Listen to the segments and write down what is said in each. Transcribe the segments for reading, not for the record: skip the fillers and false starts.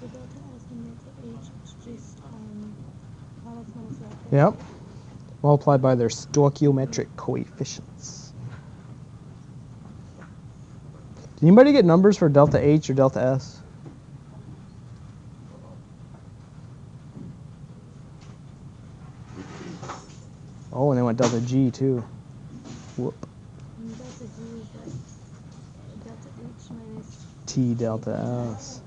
The delta S and delta H is just products minus reactants. Yep. Multiplied by their stoichiometric coefficients. Did anybody get numbers for delta H or delta S? Oh, and they went delta G too. Whoop. And delta G is like delta H minus T delta S.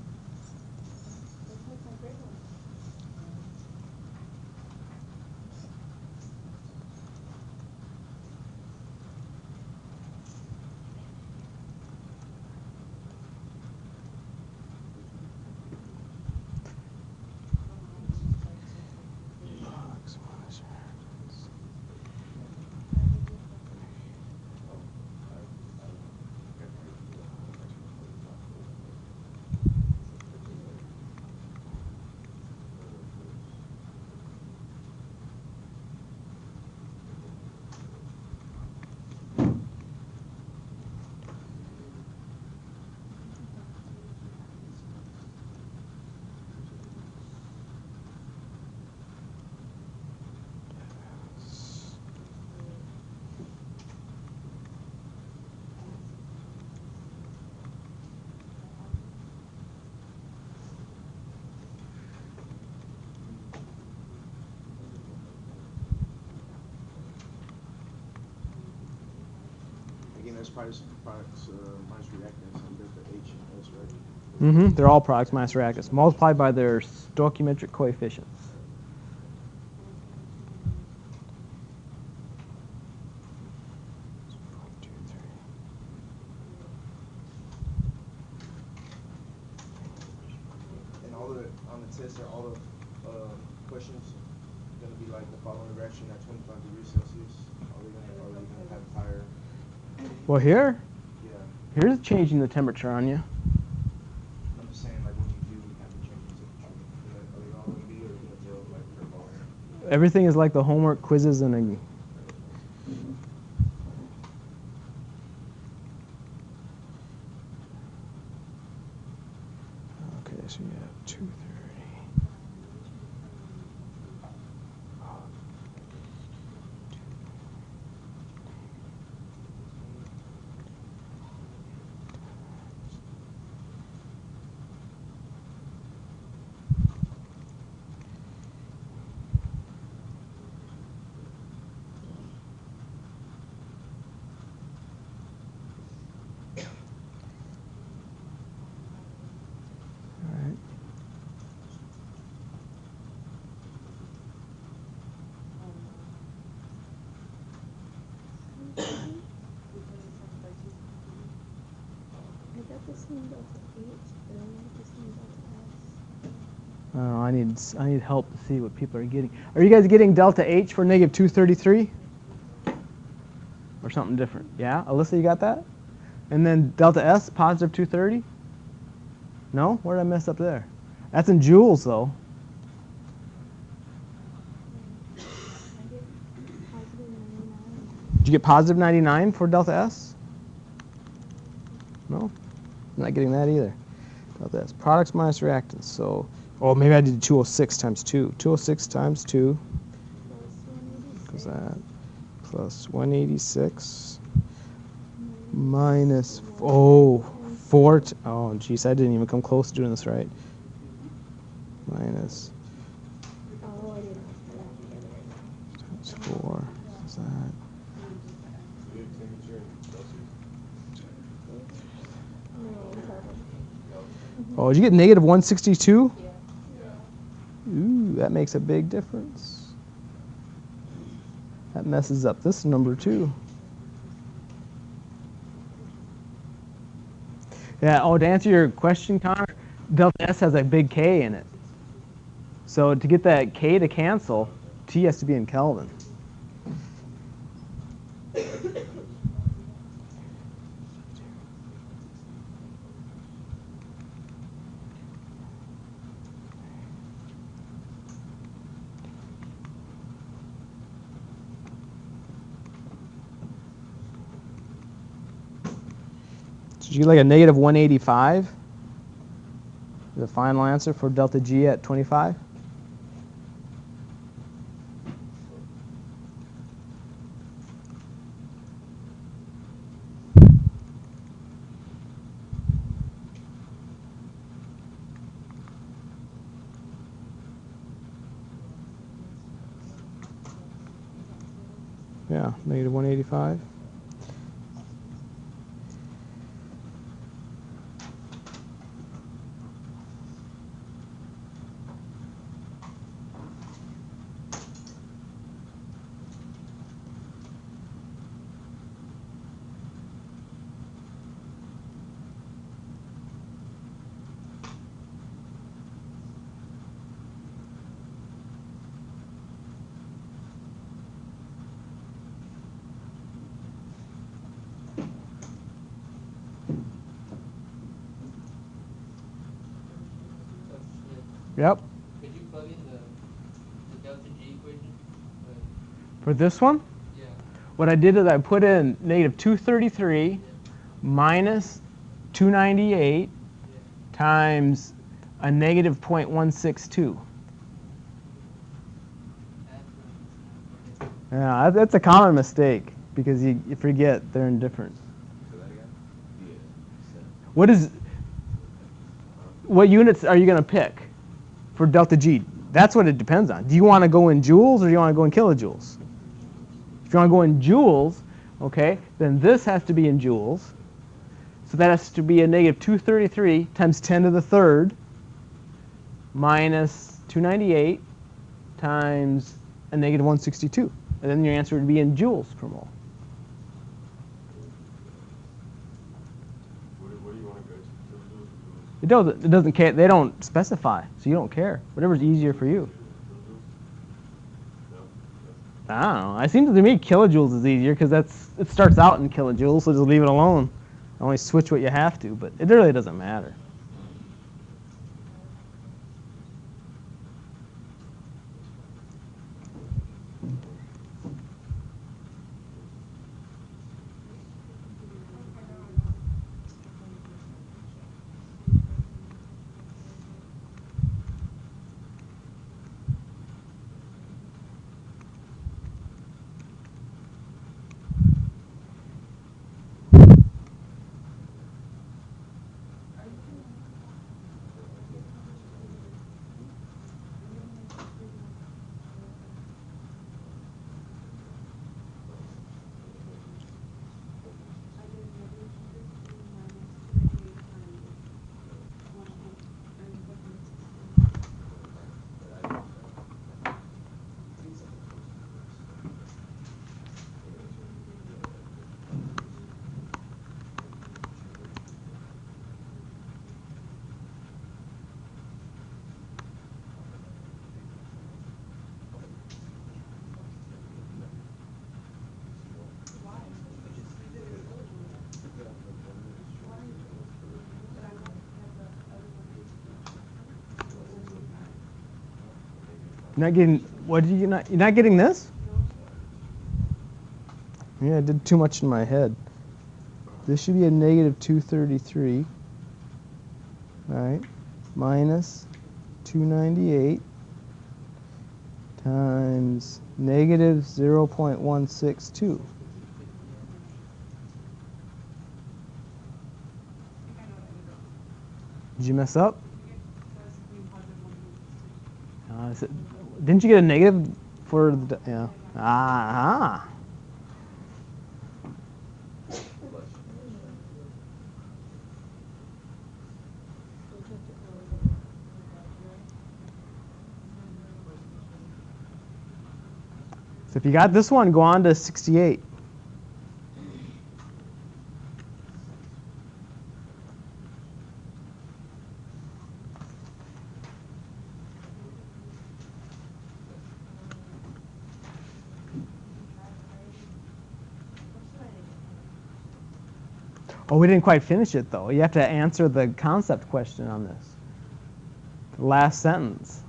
Again, that's products minus reactants and delta H and S, right? Mm-hmm. They're all products minus reactants, multiplied by their stoichiometric coefficients. And all the on the test are all the questions gonna be like the following reaction at 25 degrees Celsius? Are they gonna have higher? Well, here, Yeah. here's changing the temperature on you. I'm just saying, like when you do have to change the temperature, are they all gonna be, or are you gonna tell like per bar? Everything is like the homework quizzes and okay, so you have 230. I got the same delta H, but I want the same delta S. Oh, I need help to see what people are getting. Are you guys getting delta H for negative 233? Or something different? Yeah, Alyssa, you got that? And then delta S, positive 230? No? Where did I mess up there? That's in joules, though. I get positive 99. Did you get positive 99 for delta S? No? I'm not getting that either. Delta S. Products minus reactants. So, oh, maybe I did 206 times 2. 206 times 2. Plus that. Plus 186. Minus, oh, 4. Oh, geez, I didn't even come close to doing this right. Minus. Oh, I didn't put that together right now. Times 4. What's that? No, Kelvin. Oh, did you get negative 162? Ooh, that makes a big difference. That messes up this number too. Yeah, oh, to answer your question, Connor, delta S has a big K in it. So to get that K to cancel, T has to be in Kelvin. Did you get like a negative 185? The final answer for delta G at 25? Yeah, negative 185. Yep. Could you plug in the delta G equation? For this one, Yeah. what I did is I put in negative 233 Yeah. minus 298 Yeah. times a negative 0.162. Yeah, that's a common mistake because you forget they're indifferent. What units are you going to pick for delta G? That's what it depends on. Do you want to go in joules or do you want to go in kilojoules? If you want to go in joules, okay, then this has to be in joules. So that has to be a negative 233 times 10 to the third minus 298 times a negative 162. And then your answer would be in joules per mole. What do you want to go to? Kilojoules or joules? It doesn't care. They don't specify, so you don't care. Whatever's easier for you. No? I don't know. It seems to me kilojoules is easier because it starts out in kilojoules, so just leave it alone. Only switch what you have to, but it really doesn't matter. You're not getting, what did you not, you're not getting this? Yeah, I did too much in my head. This should be a negative 233, right, minus 298 times negative 0.162. Did you mess up? Didn't you get a negative for the, yeah. Ah. So if you got this one, go on to 68. Oh, we didn't quite finish it, though. You have to answer the concept question on this. The last sentence.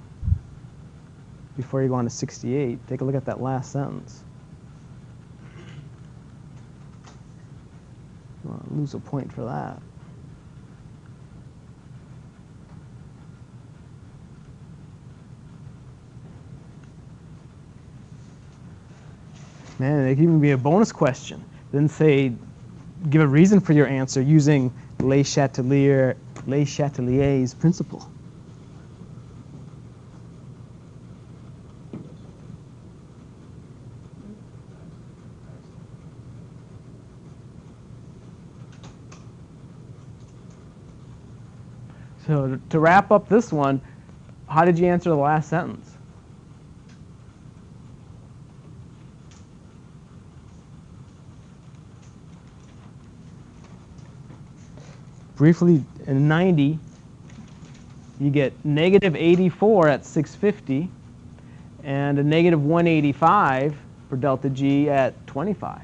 Before you go on to 68, take a look at that last sentence. You want to lose a point for that. Man, it could even be a bonus question. Then say, give a reason for your answer using Le Chatelier's principle. So to wrap up this one, how did you answer the last sentence? Briefly, in 90, you get negative 84 at 650 and a negative 185 for delta G at 25.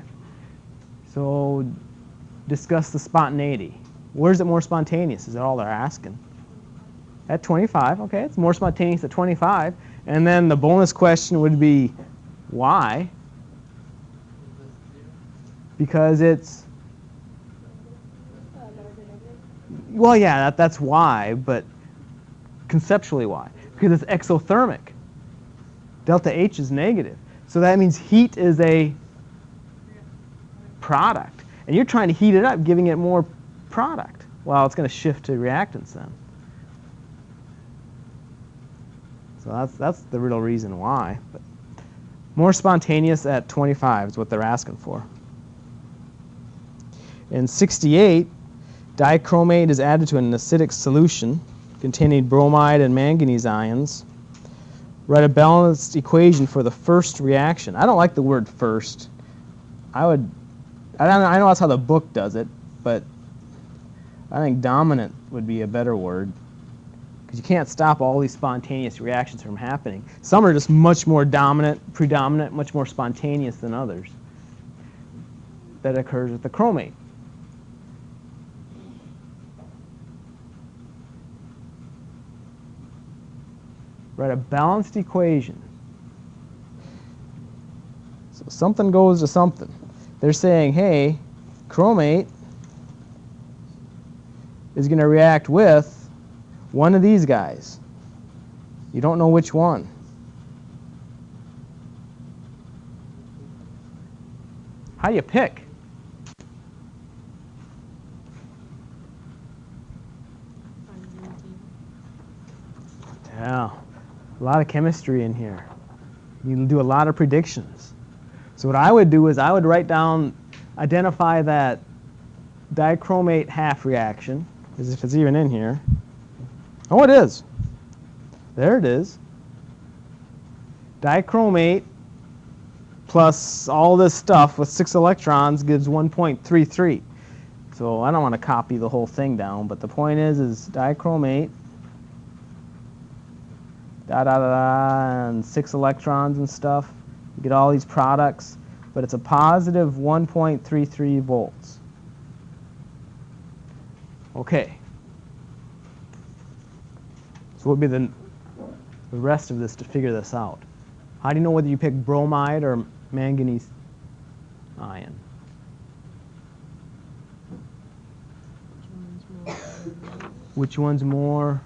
So discuss the spontaneity. Where's it more spontaneous? Is that all they're asking? At 25, okay, it's more spontaneous at 25. And then the bonus question would be, why? Because it's, well, yeah, that's why, but conceptually why? Because it's exothermic. Delta H is negative. So that means heat is a product. And you're trying to heat it up, giving it more product. Well, it's going to shift to reactants then. So that's the real reason why. But more spontaneous at 25 is what they're asking for. In 68, dichromate is added to an acidic solution containing bromide and manganese ions. Write a balanced equation for the first reaction. I don't like the word first. I know that's how the book does it, but I think dominant would be a better word, because you can't stop all these spontaneous reactions from happening. Some are just much more dominant, predominant, much more spontaneous than others. That occurs with the chromate. Write a balanced equation. So something goes to something. They're saying, hey, chromate is going to react with one of these guys. You don't know which one. How do you pick? Yeah, a lot of chemistry in here. You can do a lot of predictions. So what I would do is I would write down, identify that dichromate half reaction, as if it's even in here. Oh, it is. There it is. Dichromate plus all this stuff with 6 electrons gives 1.33. So I don't want to copy the whole thing down, but the point is dichromate, and 6 electrons and stuff. You get all these products, but it's a positive 1.33 volts. Okay. So what would be the rest of this to figure this out? How do you know whether you pick bromide or manganese ion? Which one's more?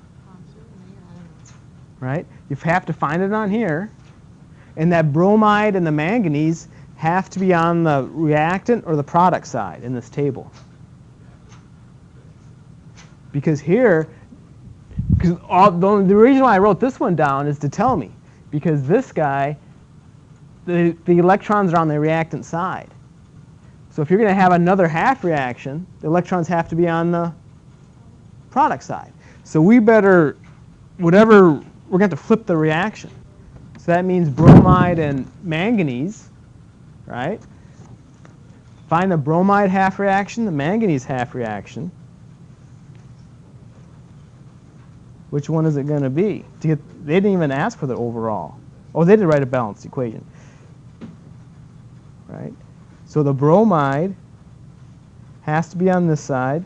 Right? You have to find it on here. And that bromide and the manganese have to be on the reactant or the product side in this table. Because here, the reason why I wrote this one down is to tell me. Because this guy, the electrons are on the reactant side. So if you're going to have another half reaction, the electrons have to be on the product side. So we better, we're going to have to flip the reaction. So that means bromide and manganese, right? Find the bromide half reaction, the manganese half reaction. Which one is it going to be? They didn't even ask for the overall. Oh, they did write a balanced equation. Right? So the bromide has to be on this side.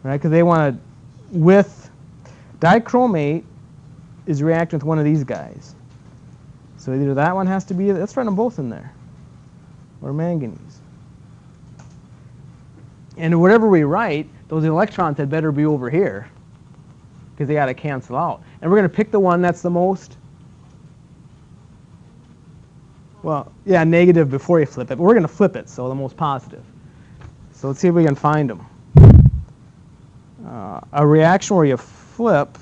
Right? Because they want to, with dichromate is reacting with one of these guys. So either that one has to be, let's write them both in there. Or manganese. And whatever we write, those electrons had better be over here, because they got to cancel out. And we're going to pick the one that's the most Well, yeah, negative before you flip it, but we're going to flip it, so the most positive. So let's see if we can find them. A reaction where you flip.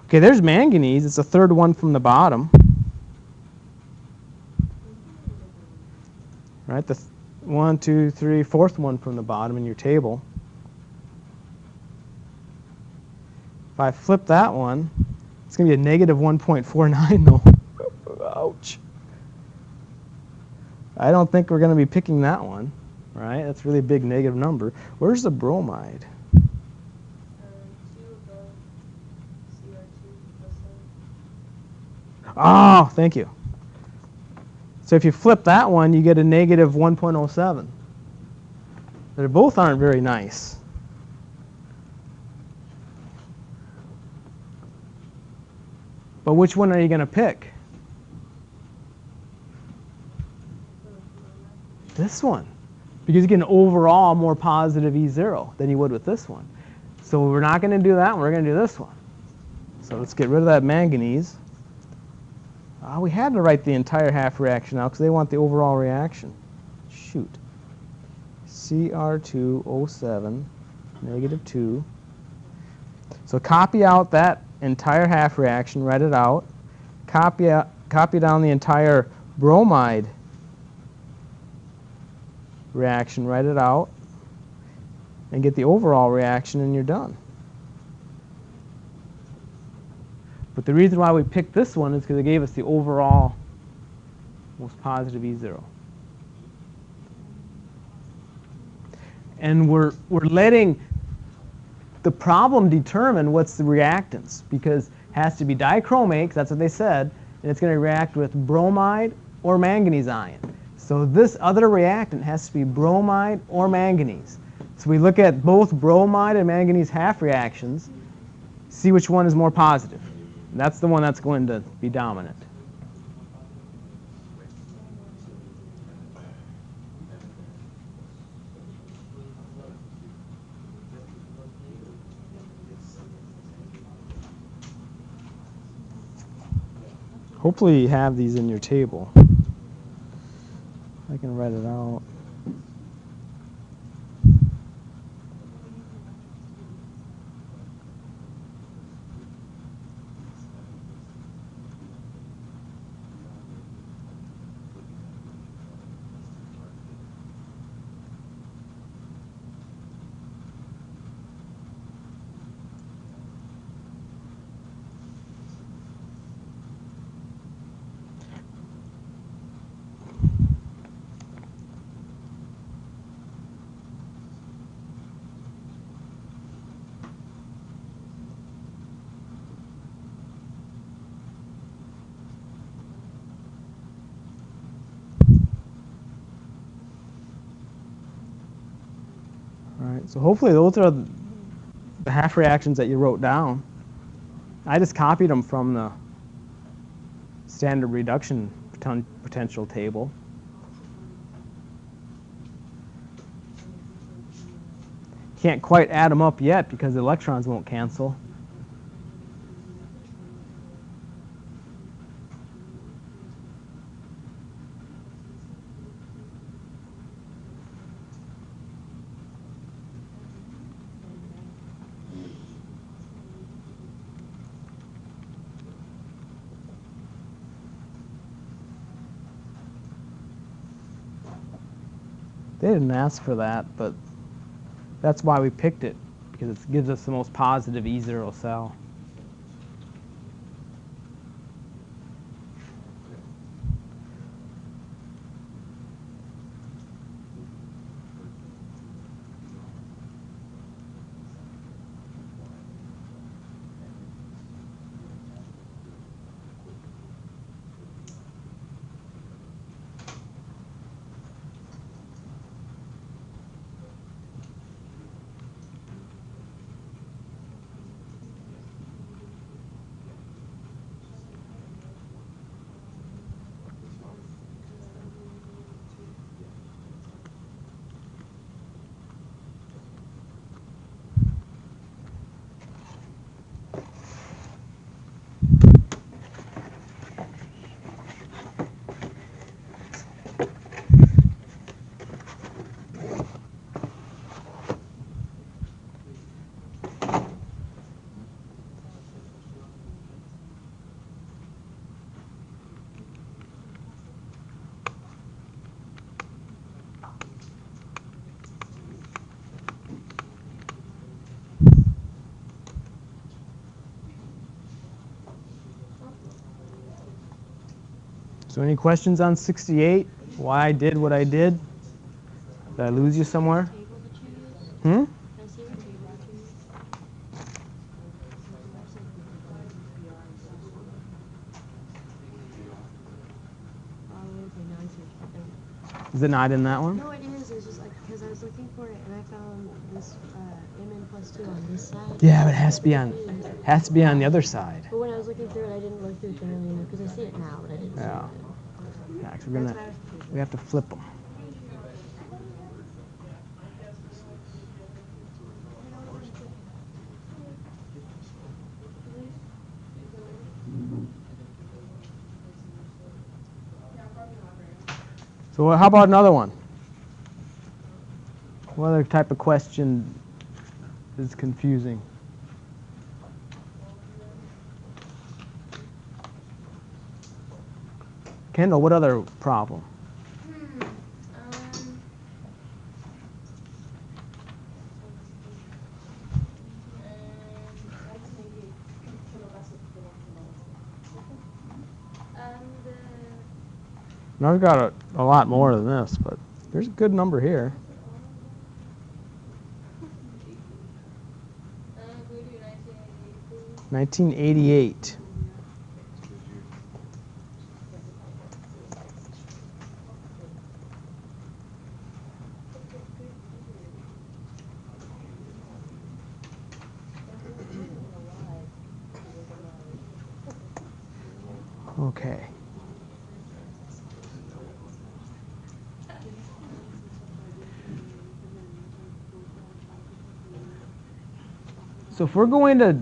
Okay, there's manganese. It's the third one from the bottom. Right, the 1, 2, 3, fourth one from the bottom in your table. If I flip that one, it's going to be a negative 1.49 though. Ouch. I don't think we're going to be picking that one, right? That's a really big negative number. Where's the bromide? 2 above CR2 plus 7. Oh, thank you. So if you flip that one, you get a negative 1.07. They both aren't very nice. But which one are you going to pick? This one. Because you get an overall more positive E0 than you would with this one. So we're not going to do that one. We're going to do this one. So let's get rid of that manganese. We had to write the entire half reaction out because they want the overall reaction. Shoot. Cr2O7, negative 2. So copy out that entire half reaction, write it out. Copy down the entire bromide reaction, write it out. And get the overall reaction, and you're done. But the reason why we picked this one is because it gave us the overall most positive E0. And we're letting the problem determine what's the reactants, because it has to be dichromate, because that's what they said, and it's going to react with bromide or manganese ion. So this other reactant has to be bromide or manganese. So we look at both bromide and manganese half reactions, see which one is more positive. That's the one that's going to be dominant. Hopefully you have these in your table. I can write it out. So hopefully those are the half reactions that you wrote down. I just copied them from the standard reduction potential table. Can't quite add them up yet because the electrons won't cancel. They didn't ask for that, but that's why we picked it, because it gives us the most positive E0 cell. So any questions on 68? Why I did what I did? Did I lose you somewhere? Table that you use? Hmm? Can I see your table that you use? Oh, okay, now I see what you're doing. Is it not in that one? No, it is. It's just like, because I was looking for it and I found this Mn plus 2 on this side. Yeah, but it has to be on the other side. But when I was looking through it, I didn't look through it thoroughly enough because I see it now, but I didn't see Yeah. it then. Yeah, 'cause That's why I was confused. we have to flip them. So how about another one? What other type of question is confusing? Kendall, what other problem? Now we've got a lot more than this, but there's a good number here. Can we do 1988, 1988. Okay. So if we're going to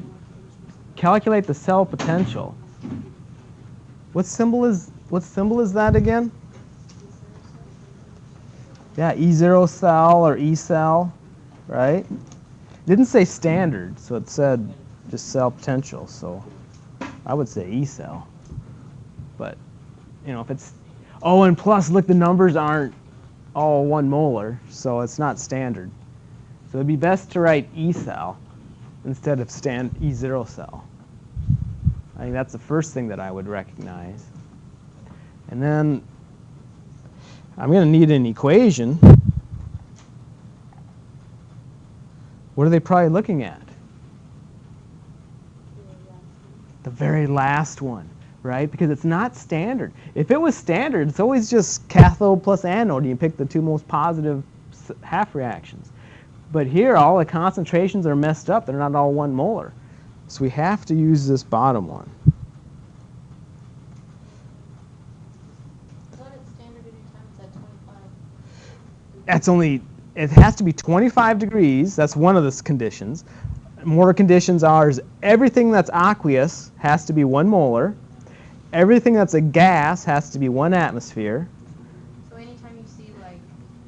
calculate the cell potential, what symbol is that again? Yeah, E0 cell or E cell, right? It didn't say standard, so it said just cell potential, so I would say E cell. But, you know, if it's, oh, and plus, look, the numbers aren't all 1 molar, so it's not standard. So it'd be best to write E cell instead of E0 cell. I think that's the first thing that I would recognize. And then I'm going to need an equation. What are they probably looking at? The very last one, right? Because it's not standard. If it was standard, it's always just cathode plus anode. You pick the two most positive half reactions. But here, all the concentrations are messed up. They're not all 1 molar. So we have to use this bottom one. I thought it's standard anytime it's at 25. That's only, it has to be 25 degrees. That's one of the conditions. More conditions are is everything that's aqueous has to be 1 molar. Everything that's a gas has to be 1 atmosphere. So anytime you see like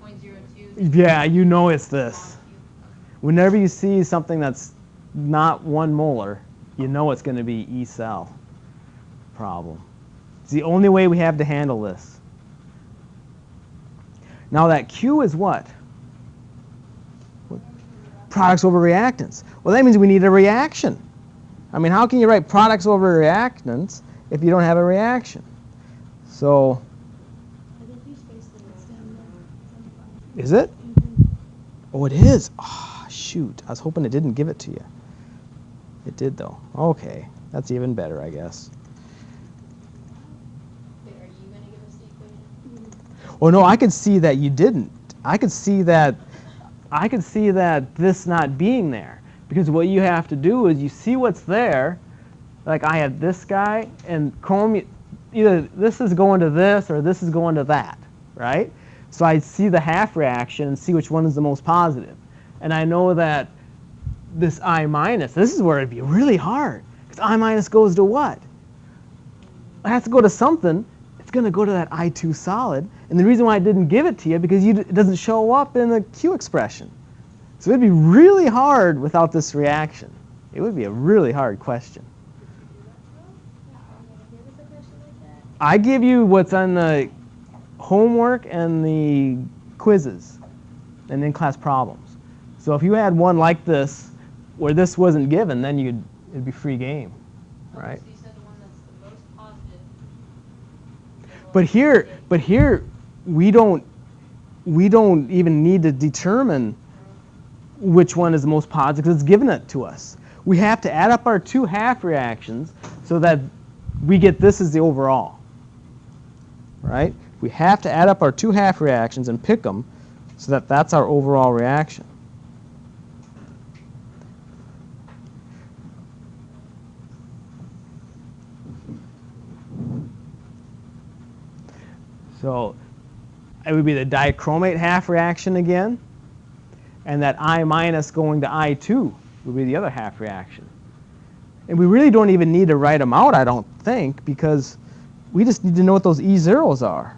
0.02. Yeah, you know it's this. Whenever you see something that's not 1 molar, you know it's going to be E cell problem. It's the only way we have to handle this. Now that Q is what? Products over reactants. Well, that means we need a reaction. I mean, how can you write products over reactants if you don't have a reaction? So, I think you spaced the rest. is it? Oh, it is. Oh, shoot. I was hoping it didn't give it to you. It did, though. Okay. That's even better, I guess. Wait, are you going to give us the equation? Oh, no, I could see that you didn't. I could see that this not being there. Because what you have to do is you see what's there. Like I had this guy, and chromium, either this is going to this or this is going to that, right? So I see the half reaction and see which one is the most positive. And I know that this I minus, this is where it'd be really hard. Because I minus goes to what? It has to go to something. It's going to go to that I2 solid. And the reason why I didn't give it to you, because it doesn't show up in the Q expression. So it'd be really hard without this reaction. It would be a really hard question. I give you what's on the homework and the quizzes and in-class problems. So if you had one like this, where this wasn't given, then it'd be free game, right? So you said the one that's the most positive. But here, we don't even need to determine which one is the most positive because it's given it to us. We have to add up our two half reactions so that we get this as the overall. Right? We have to add up our two half reactions and pick them so that that's our overall reaction. So it would be the dichromate half reaction again, and that I minus going to I2 would be the other half reaction. And we really don't even need to write them out, I don't think, because we just need to know what those E zeros are.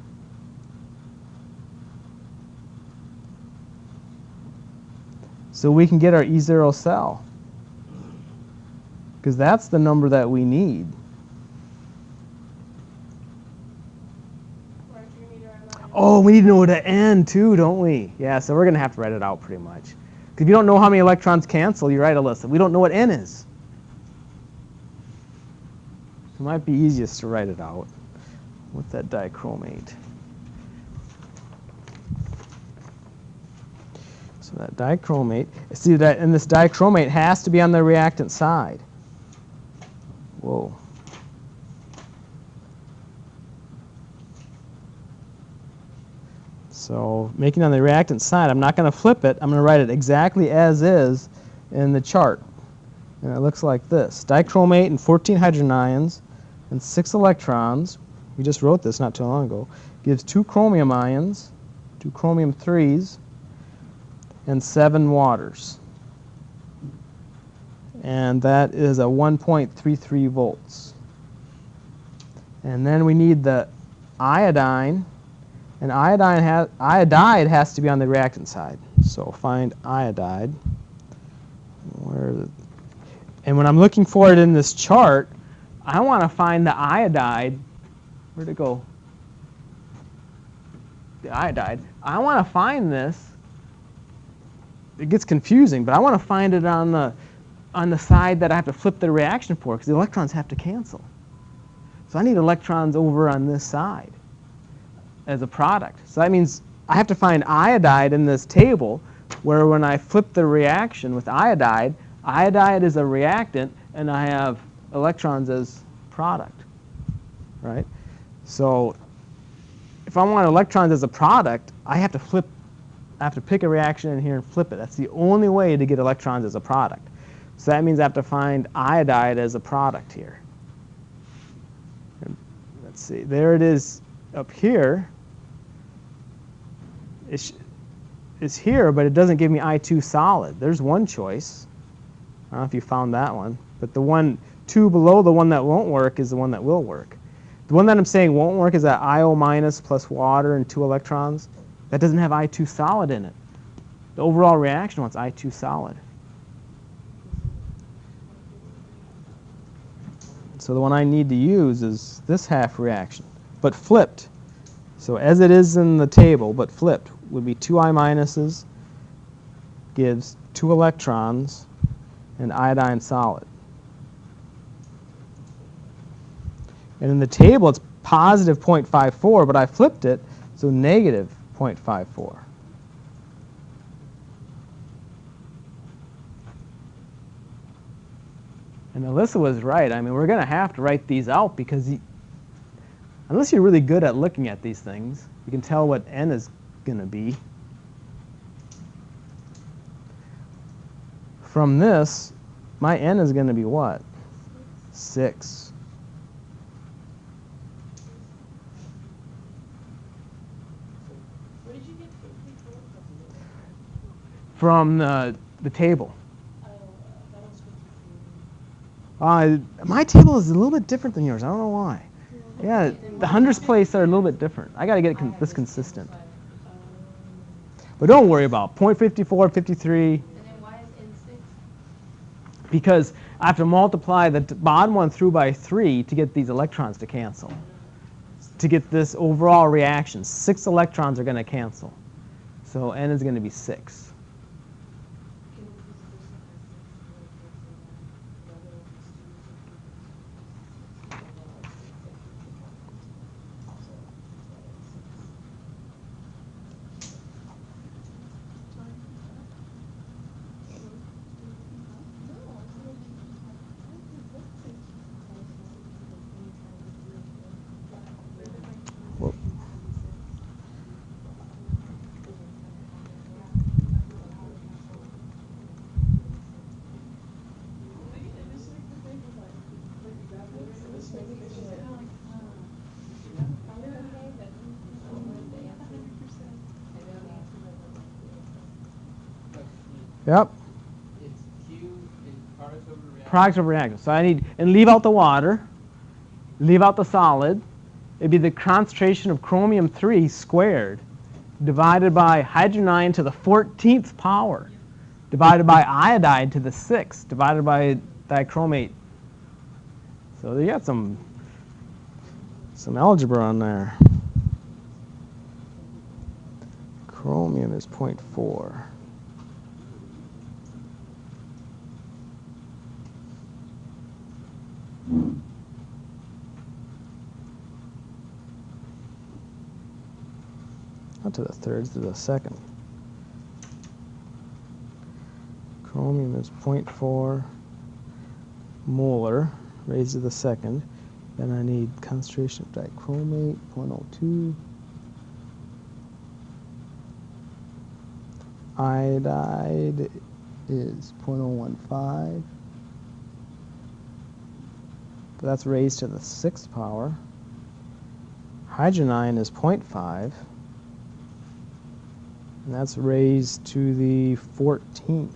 So we can get our E0 cell, because that's the number that we need. Oh, we need to know the N too, don't we? Yeah, so we're going to have to write it out pretty much. Because if you don't know how many electrons cancel, you're right, Alyssa. We don't know what N is. It might be easiest to write it out with that dichromate. So that dichromate, see that, and this dichromate has to be on the reactant side. Whoa. So making on the reactant side, I'm not going to flip it. I'm going to write it exactly as is in the chart. And it looks like this. Dichromate and 14 hydrogen ions and 6 electrons. We just wrote this not too long ago. Gives 2 chromium ions, 2 chromium 3s, and 7 waters. And that is a 1.33 volts. And then we need the iodine. And iodide has to be on the reactant side. So find iodide. And when I'm looking for it in this chart, I want to find the iodide. Where'd it go? The iodide. I want to find this. It gets confusing, but I want to find it on the side that I have to flip the reaction for, because the electrons have to cancel. So I need electrons over on this side as a product. So that means I have to find iodide in this table, where when I flip the reaction with iodide, iodide is a reactant and I have electrons as product, right? So if I want electrons as a product, I have to pick a reaction in here and flip it. That's the only way to get electrons as a product. So that means I have to find iodide as a product here. And let's see, there it is up here. It's here, but it doesn't give me I2 solid. There's one choice. I don't know if you found that one. But the one 2 below the one that won't work is the one that will work. The one that I'm saying won't work is that IO minus plus water and 2 electrons. That doesn't have I2 solid in it. The overall reaction wants I2 solid. So the one I need to use is this half reaction, but flipped. So as it is in the table, but flipped, would be 2 I minuses, gives 2 electrons, and iodine solid. And in the table, it's positive 0.54, but I flipped it, so negative 0.54. And Alyssa was right. I mean, we're going to have to write these out because unless you're really good at looking at these things, you can tell what N is going to be. From this, my N is going to be what? 6. Where did you get 54? From the table. Oh, that was 54. My table is a little bit different than yours. I don't know why. Yeah, the hundredths place are a little bit different. I got to get this consistent. But don't worry about 0.54, 53. And then why is N6? Because I have to multiply the bottom one through by 3 to get these electrons to cancel. To get this overall reaction, 6 electrons are going to cancel. So N is going to be 6. Yep. It's Q in products over reactants. Products of reactants. So I need, and leave out the water, leave out the solid. It'd be the concentration of chromium-3 squared divided by hydrogen ion to the 14th power divided by iodide to the 6th divided by dichromate. So you got some algebra on there. Chromium is 0.4. Not to the third, to the second. Chromium is 0.4 molar raised to the second. Then I need concentration of dichromate, 0.02. Iodide is 0.015. But that's raised to the 6th power. Hydrogen ion is 0.5. And that's raised to the 14th.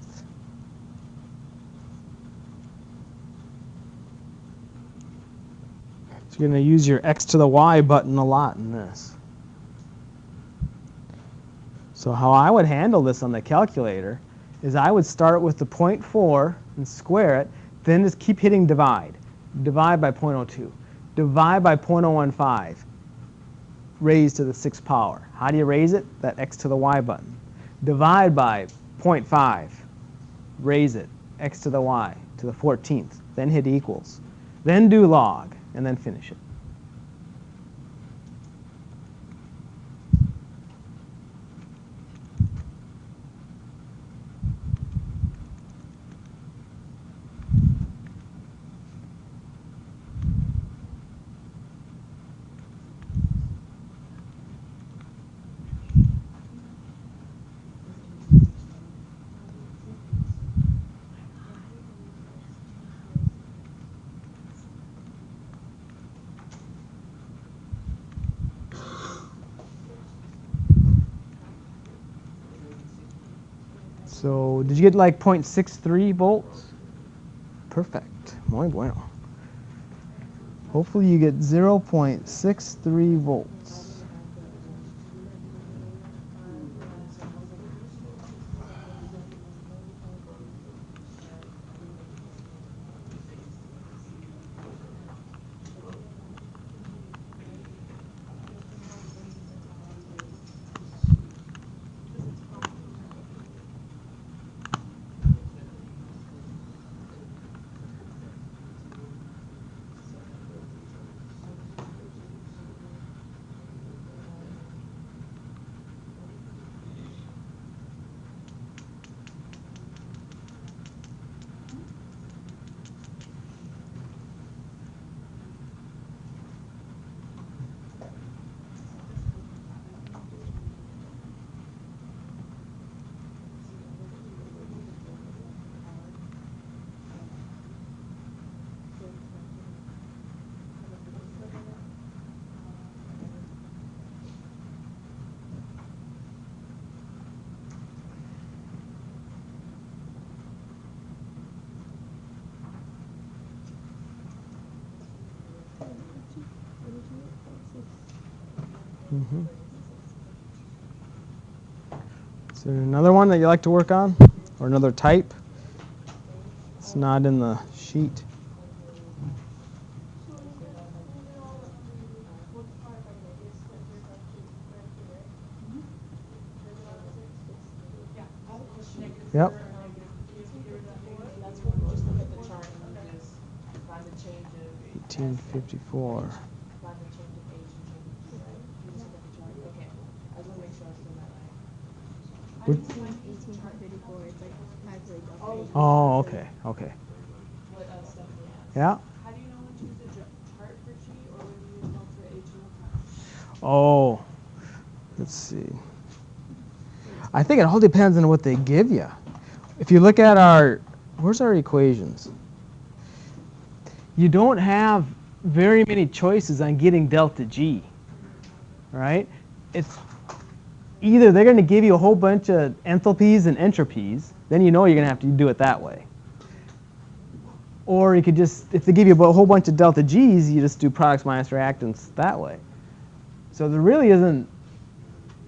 So you're going to use your X to the Y button a lot in this. So how I would handle this on the calculator is I would start with the 0.4 and square it, then just keep hitting divide. Divide by 0.02. Divide by 0.015. Raised to the 6th power. How do you raise it? That X to the Y button. Divide by 0.5. Raise it. X to the Y to the 14th. Then hit equals. Then do log, and then finish it. So did you get like 0.63 volts? Perfect. Muy bueno. Hopefully you get 0.63 volts. Is there another one that you like to work on? Or another type? It's not in the sheet. Yep. That's when we just look at the chart and we just find the change of 1854. find the change of H and change of P, right? You just look at the chart. Okay. I just want to make sure I was doing that right. Would- 1834, it's like calculate the page. Oh, okay, okay. What Stephanie asked. Yeah. How do you know when to use the chart for G or when to use delta H and delta? Oh, let's see. I think it all depends on what they give you. If you look at our, where's our equations? You don't have very many choices on getting delta G, right? It's either they're going to give you a whole bunch of enthalpies and entropies, Then you know you're going to have to do it that way. Or you could just, if they give you a whole bunch of delta G's, you just do products minus reactants that way. So there really isn't,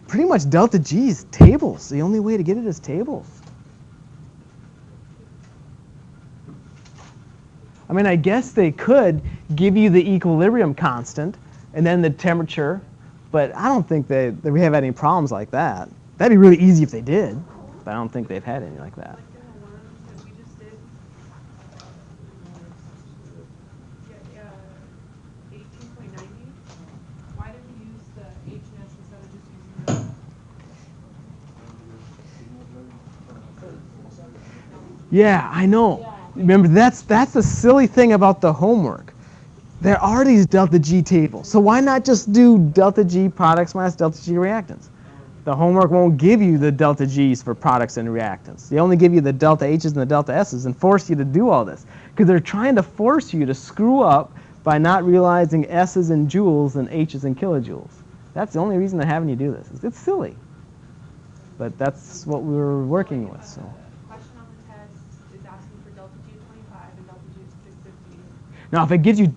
pretty much delta G's tables. The only way to get it is tables. I mean, I guess they could give you the equilibrium constant and then the temperature, but I don't think that we have any problems like that. That'd be really easy if they did, but I don't think they've had any like that. Like in the ones that we just did, 18.90, why did we use the H and S instead of just using the... Yeah, I know. Remember, that's the silly thing about the homework. There are these delta G tables, so why not just do delta G products minus delta G reactants? The homework won't give you the delta G's for products and reactants. They only give you the delta H's and the delta S's and force you to do all this, because they're trying to force you to screw up by not realizing S's in joules and H's in kilojoules. That's the only reason they're having you do this. It's silly, but that's what we were working with. So. Question on the test is asking for delta G of 25 and delta G of 650. Now, if it gives you,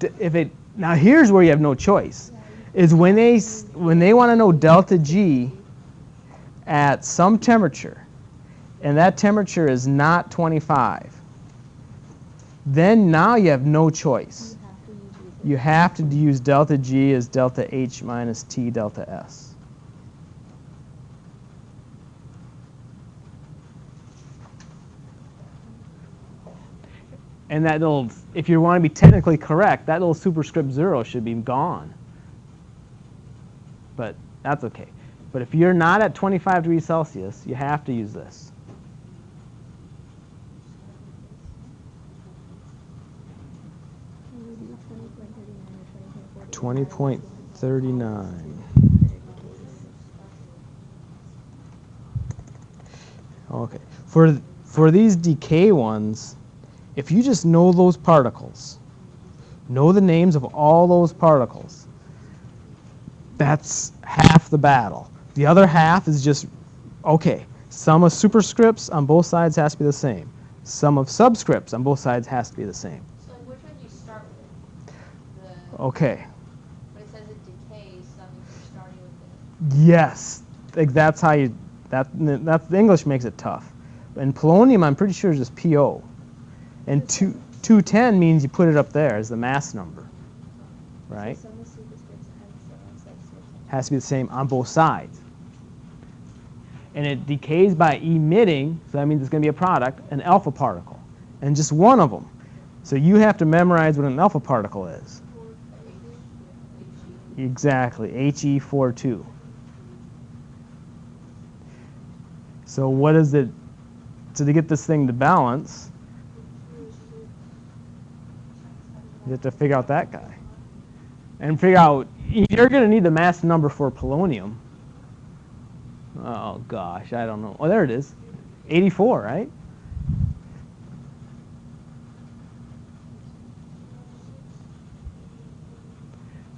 now here's where you have no choice, is when they want to know delta G at some temperature, and that temperature is not 25, then now you have no choice. You have to use delta G as delta H minus T delta S. And that little, if you want to be technically correct, that little superscript 0 should be gone. But that's okay. But if you're not at 25 degrees Celsius, you have to use this. Maybe 20.39 or 20.39. Okay. For these decay ones, if you just know those particles, know the names of all those particles, that's half the battle. The other half is just, okay, sum of superscripts on both sides has to be the same. Sum of subscripts on both sides has to be the same. So which one do you start with? Okay. When it says it decays, that means you're starting with it. Yes. Like that's how you, the English makes it tough. In polonium, I'm pretty sure it's just PO. And 210 means you put it up there as the mass number, right? some of the superscripts and some subscripts. Has to be the same on both sides. And it decays by emitting, so that means it's going to be a product, an alpha particle, and just one of them. So you have to memorize what an alpha particle is. Exactly, He42. So what is it? So to get this thing to balance, you have to figure out that guy. And figure out, you're going to need the mass number for polonium. Oh gosh, I don't know. Oh, there it is. 84, right?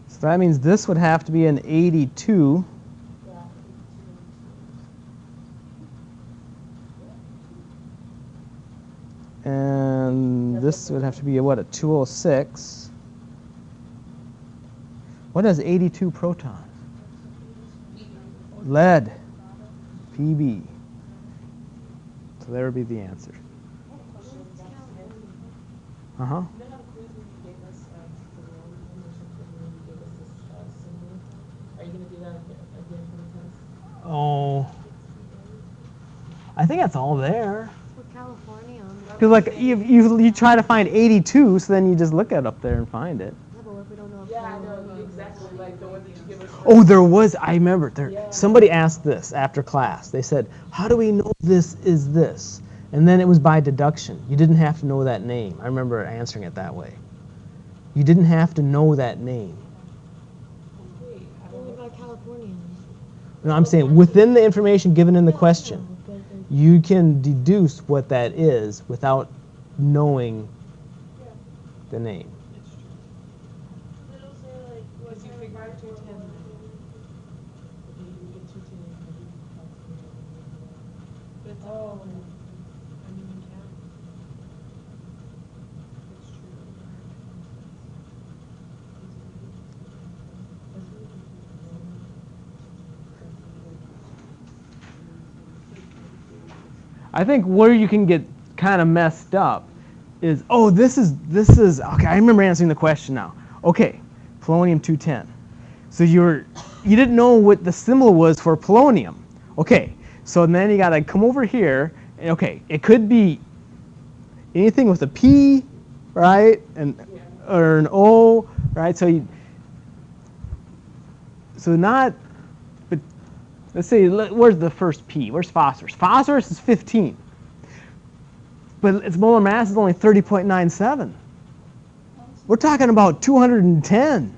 So that means this would have to be an 82. And this would have to be, what, a 206. What has 82 protons? Lead. PB. So there would be the answer. Uh-huh. You know how the quiz when you gave us the wrong information when you gave us this symbol? Are you going to do that again for the test? Oh. I think that's all there. For California. Because like you try to find 82, so then you just look it up there and find it. Yeah, but what if we don't know if Yeah, I know, exactly, like the one that you give us. Oh, there was, I remember, Yeah. somebody asked this after class. They said, how do we know this is this? And then it was by deduction. You didn't have to know that name. I remember answering it that way. You didn't have to know that name. Wait, I don't What know. about California? No, I'm saying within the information given in the question, you can deduce what that is without knowing the name. Because you figure out 210. You get 210. Oh. I think where you can get kind of messed up is, oh, this is, okay, I remember answering the question now. Okay, polonium-210. So you didn't know what the symbol was for polonium. Okay, so then you got to come over here, and okay, it could be anything with a P, right, or an O, right? So but let's say, where's the first P? Where's phosphorus? Phosphorus is 15, but its molar mass is only 30.97. We're talking about 210,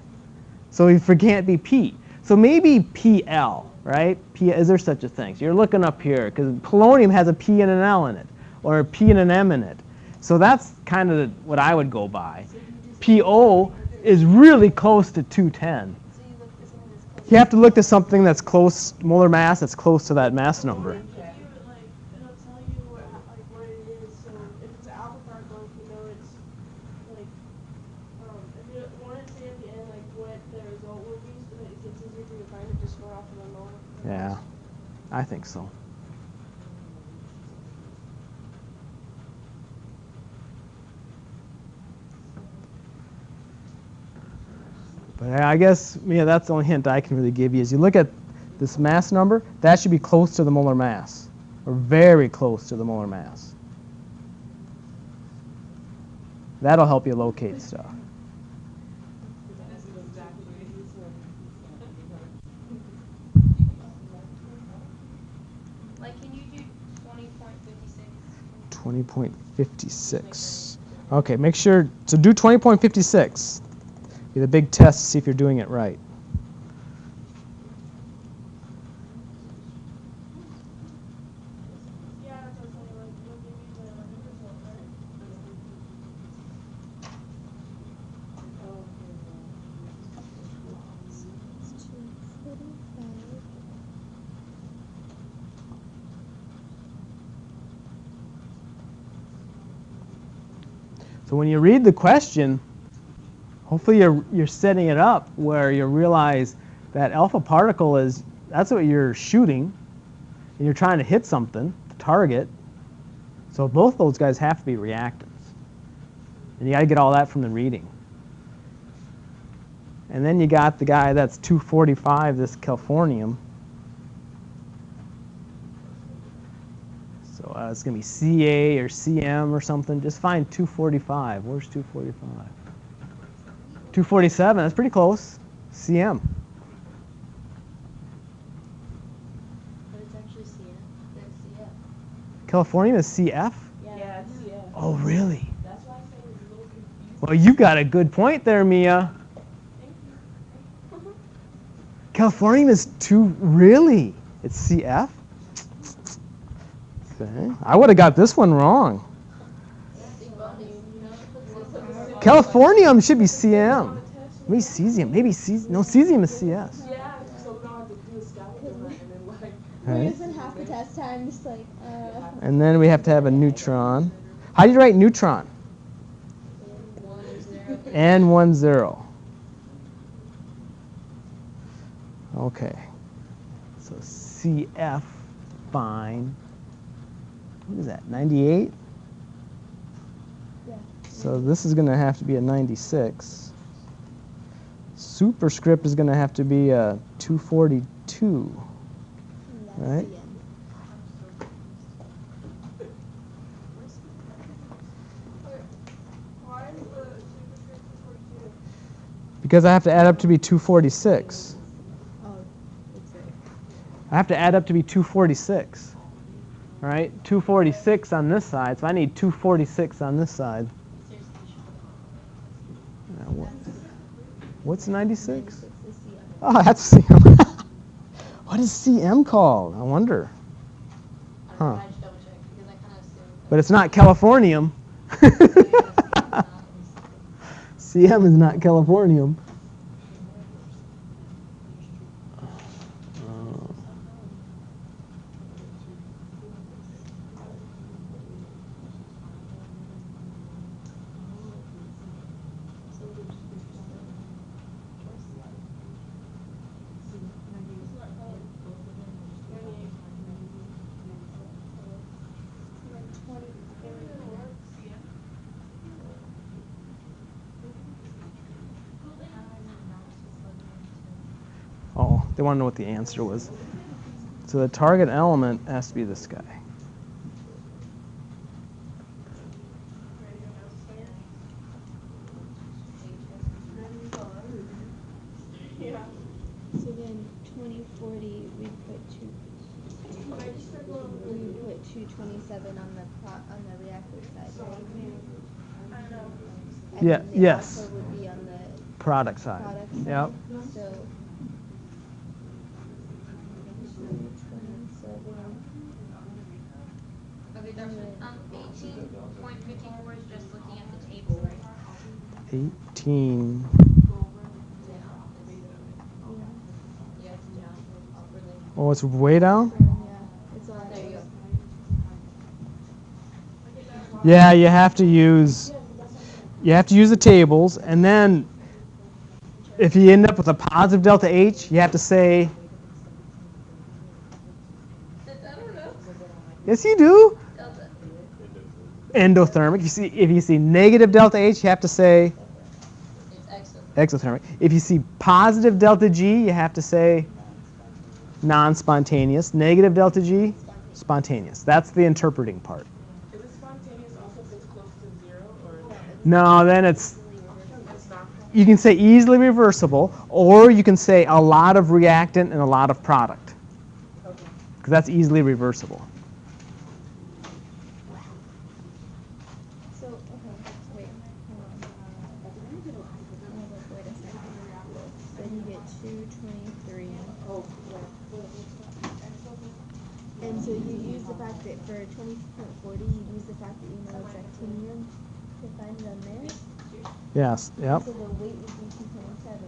so it can't be P. So maybe PL, right? Is there such a thing? So you're looking up here, because polonium has a P and an L in it, or a P and an M in it. So that's kind of what I would go by. PO is really close to 210. You have to look to something that's close, molar mass that's close to that mass number. It'll tell you what it is. So if it's an alpha particle, you know it's like, if you want to say at the end what the result would be, so that it's easier for you to find it, just go off of the molar. Yeah, I think so. But I guess, that's the only hint I can really give you is you look at this mass number, that should be close to the molar mass, or very close to the molar mass. That'll help you locate stuff. Like, can you do 20.56? 20.56. Okay, make sure, so do 20.56. Be the big test to see if you're doing it right. Yeah, that's what I'm saying. Like, you'll give me the result, right? It's 245. So when you read the question, hopefully you're setting it up where you realize that alpha particle that's what you're shooting, and you're trying to hit something, the target. So both those guys have to be reactants. And you got to get all that from the reading. And then you got the guy that's 245, this californium. So it's going to be Ca or Cm or something. Just find 245. Where's 245? 247, that's pretty close. Cm. But it's actually CF. That's CF. Californium is CF? Yeah, it's, yeah. Oh, really? That's why I say it's a little confusing. Well, you got a good point there, Mia. Thank you. Californium is really? It's CF? Okay. I would have got this one wrong. Californium should be CM. Maybe cesium. No, cesium is CS. Yeah, so we don't have to do a scalpel and then like. We're Right. using half the test time, just like, And then we have to have a neutron. How do you write neutron? N10. Okay. So CF, fine. What is that, 98? yeah. So this is going to have to be a 96. Superscript is going to have to be a 242. That's Right. CM. Why is the superscript 42? Because I have to add up to be 246. Oh, it's right. I have to add up to be 246. All right, 246 on this side, so I need 246 on this side. What's 96? It's the CM. Oh, that's CM. What is CM called? I wonder. Huh. I just double check because I kind of assumed. But it's not Californium. CM is not Californium. They want to know what the answer was. So the target element has to be this guy. Yeah. So then 2040, we put two. We put 227 on the reactor side, right? I don't know. And Yeah, then the yes. alpha would be on the Product side. product side. Yep. So 227. Okay, Dustin, 18.54 is just looking at the table, right? 18. Yeah, it's down, upwardly. Oh, it's way down? Yeah, it's all There you go. Yeah, you have to use the tables, and then if you end up with a positive delta H, you have to say, I don't know. yes you do, Delta. endothermic. If you see negative delta H, you have to say It's exothermic. exothermic. If you see positive delta G, you have to say non-spontaneous. Negative delta G, spontaneous. That's the interpreting part. Is it spontaneous also if it's close to 0 or? No, then it's, It's not. you can say easily reversible, or you can say a lot of reactant and a lot of product, Okay. because that's easily reversible. So, okay, wait, hold on. Wait a second. Then you get 223. And so you use the fact that for 20.40, you use the fact that you know it's actinium to find it on there. Yes, yep. So the weight would be 227,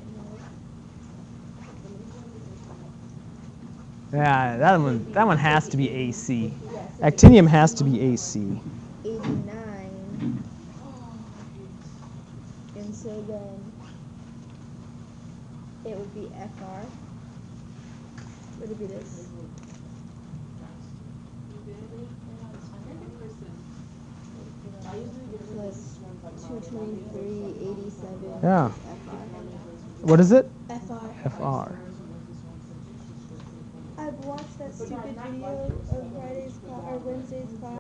Yeah, that one has to be AC. Actinium has to be AC. 89. And so then it would be FR. Would it be this? Plus 223.87. Yeah. FR. What is it? FR. FR. I've watched that stupid video of Wednesday's class.